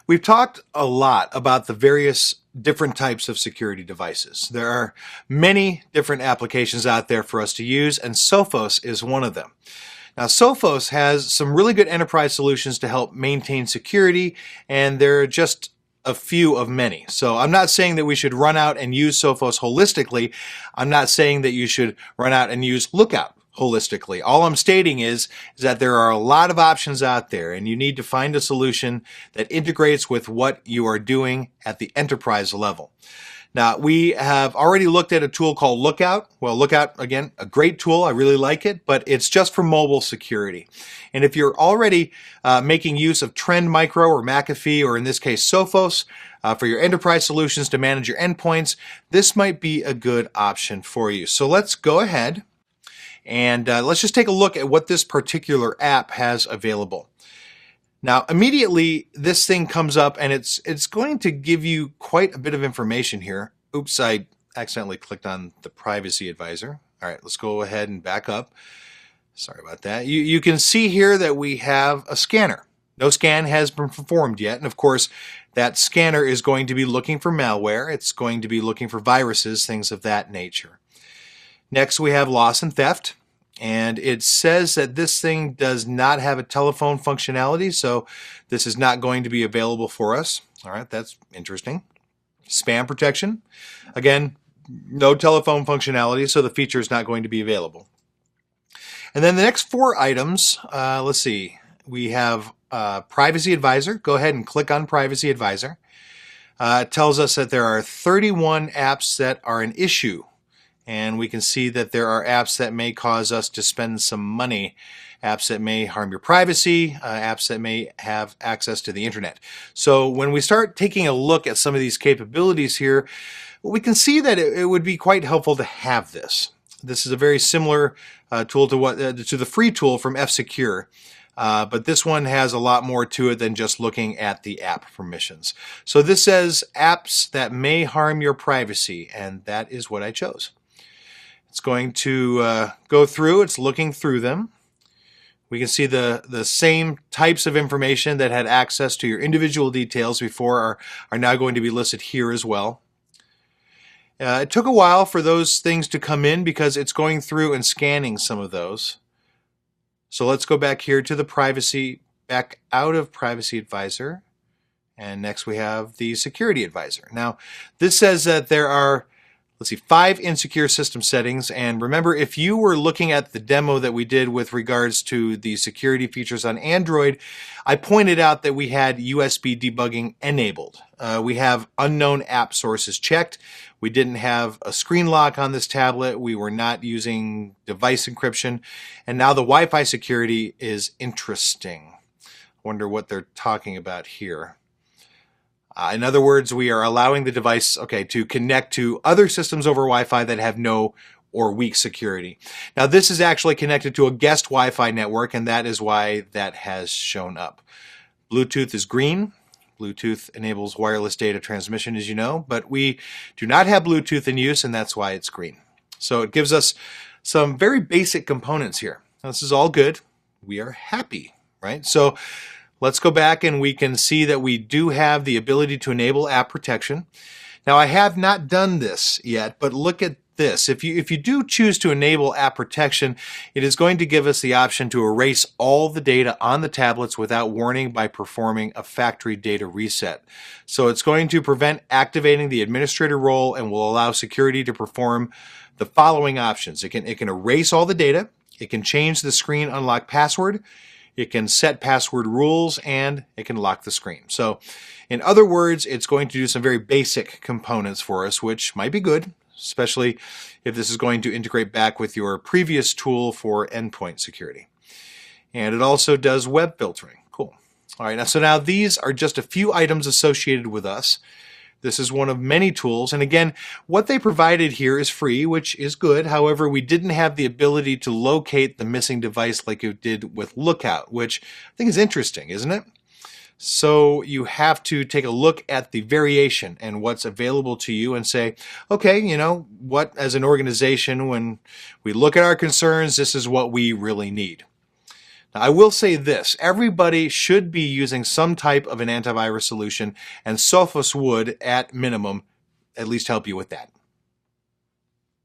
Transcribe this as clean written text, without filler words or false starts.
We've talked a lot about the various different types of security devices. There are many different applications out there for us to use, and Sophos is one of them. Now, Sophos has some really good enterprise solutions to help maintain security, and they're just a few of many. So I'm not saying that we should run out and use Sophos holistically. I'm not saying that you should run out and use Lookout holistically. All I'm stating is that there are a lot of options out there, and you need to find a solution that integrates with what you are doing at the enterprise level. Now, we have already looked at a tool called Lookout. Well, Lookout, again, a great tool. I really like it, but it's just for mobile security. And if you're already making use of Trend Micro or McAfee, or in this case, Sophos, for your enterprise solutions to manage your endpoints, this might be a good option for you. So let's go ahead and let's just take a look at what this particular app has available. Now, immediately, this thing comes up, and it's going to give you quite a bit of information here. Oops, I accidentally clicked on the privacy advisor. All right, let's go ahead and back up. Sorry about that. You can see here that we have a scanner. No scan has been performed yet, and of course, that scanner is going to be looking for malware. It's going to be looking for viruses, things of that nature. Next, we have loss and theft. And it says that this thing does not have a telephone functionality, so this is not going to be available for us. All right, that's interesting. Spam protection. Again, no telephone functionality, so the feature is not going to be available. And then the next four items, let's see. We have Privacy Advisor. Go ahead and click on Privacy Advisor. It tells us that there are 31 apps that are an issue. And we can see that there are apps that may cause us to spend some money, apps that may harm your privacy, apps that may have access to the internet. So when we start taking a look at some of these capabilities here, we can see that it would be quite helpful to have this. This is a very similar tool to the free tool from F-Secure. But this one has a lot more to it than just looking at the app permissions. So this says apps that may harm your privacy, and that is what I chose. It's going to go through, it's looking through them. We can see the same types of information that had access to your individual details before are now going to be listed here as well. It took a while for those things to come in because it's going through and scanning some of those. So let's go back here to the privacy, back out of Privacy Advisor. And next we have the Security Advisor. Now, this says that there are 5 insecure system settings. And remember, if you were looking at the demo that we did with regards to the security features on Android, I pointed out that we had USB debugging enabled. We have unknown app sources checked. We didn't have a screen lock on this tablet. We were not using device encryption. And now the Wi-Fi security is interesting. Wonder what they're talking about here. In other words, we are allowing the device, to connect to other systems over Wi-Fi that have no or weak security. Now, this is actually connected to a guest Wi-Fi network, and that is why that has shown up. Bluetooth is green. Bluetooth enables wireless data transmission, as you know, but we do not have Bluetooth in use, and that's why it's green. So it gives us some very basic components here. Now, this is all good. We are happy, right? So let's go back and we can see that we do have the ability to enable app protection. Now, I have not done this yet, but look at this. If you do choose to enable app protection, it is going to give us the option to erase all the data on the tablets without warning by performing a factory data reset. So it's going to prevent activating the administrator role and will allow security to perform the following options. It can erase all the data. It can change the screen unlock password. It can set password rules, and it can lock the screen. So in other words, it's going to do some very basic components for us, which might be good, especially if this is going to integrate back with your previous tool for endpoint security. And it also does web filtering. Cool. All right, now these are just a few items associated with us. This is one of many tools, and again, what they provided here is free, which is good. However, we didn't have the ability to locate the missing device like it did with Lookout, which I think is interesting, isn't it? So you have to take a look at the variation and what's available to you and say, okay, what as an organization, when we look at our concerns, this is what we really need. Now, I will say this, everybody should be using some type of an antivirus solution, and Sophos would, at minimum, at least help you with that.